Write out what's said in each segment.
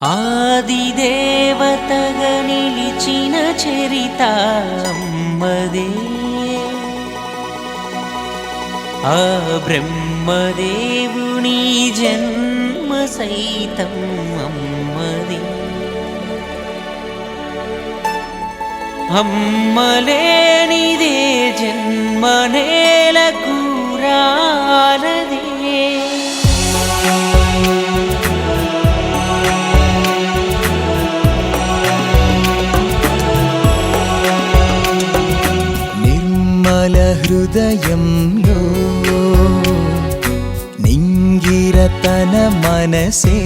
ఆదిదేవతగా నిలిచిన చరిత అమ్మదే. ఆ బ్రహ్మదేవుని జన్మ సైతం అమ్మదే. అమ్మలేనిదే జన్మ నేలకు రాలదే. హృదయంలో నింగిరతన మనసే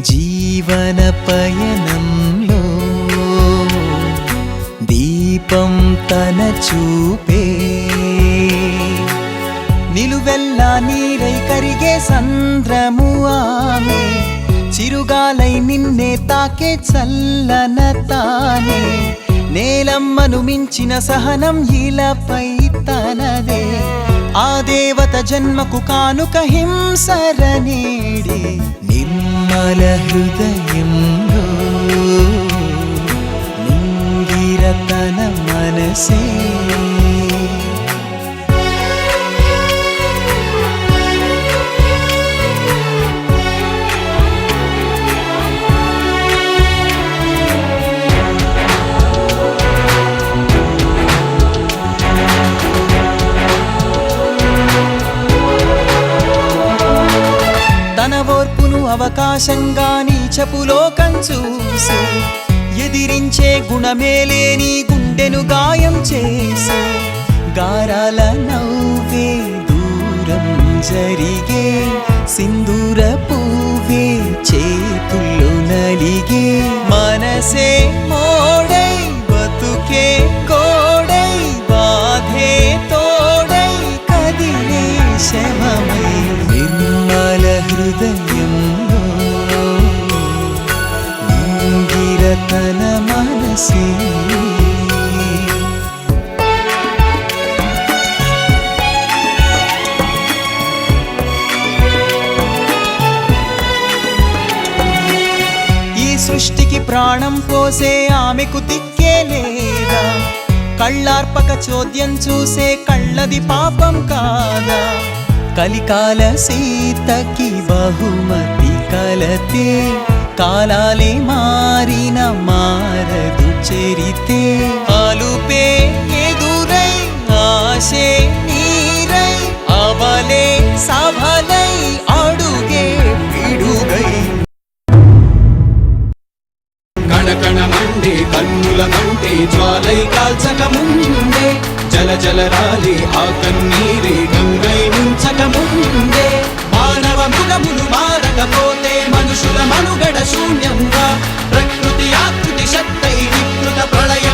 జీవన పయనంలో దీపం తన చూపే. నిలువెల్లా నీరై కరిగే సంద్రము ఆమె, చిరుగాలై నిన్నే తాకే చల్లన తానే. నేలమ్మను మించిన సహనం ఇలాపై తనదే. ఆ దేవత జన్మకు కానుక హింసరనేడి. నిర్మల హృదయంలో నింగిరతన మనసే. తన ఓర్పును అవకాశంగా నీచపు లోకం చూసి, ఎదిరించే గుణమేలేని గుండెను గాయం చేసి, గారాల నవ్వే దూరం జరిగే సింధూర పువ్వే చేతుల్లో నలిగే. మనసే మోడై బతుకే కోడై బాధే తోడై కదిలే శమమై. నిర్మల హృదయంలో నింగిరతన మనసే. ఈ సృష్టికి ప్రాణం పోసే ఆమెకు దిక్కే లేదా. కళ్ళార్పక చోద్యం చూసే కళ్ళది పాపం కాదా. కలికాల సీతకి బహుమతి కలతే. కాలాలే మారిన మారదు చరితే. ఆలుపే ఎదురై ఆశే నీరై అవలే సభలై అడుగే పిడుగై. కణకణమండే కన్నుల మంటే జ్వాలై కాల్చక ముందే, జల జల రాలి ఆ కన్నీరే గంగై నుంచక ముందే. మానవ మృగములు మారకపోతే మనుషుల మనుగడ శూన్యంగా. ప్రకృతి ఆకృతి శక్తై వికృత ప్రళయ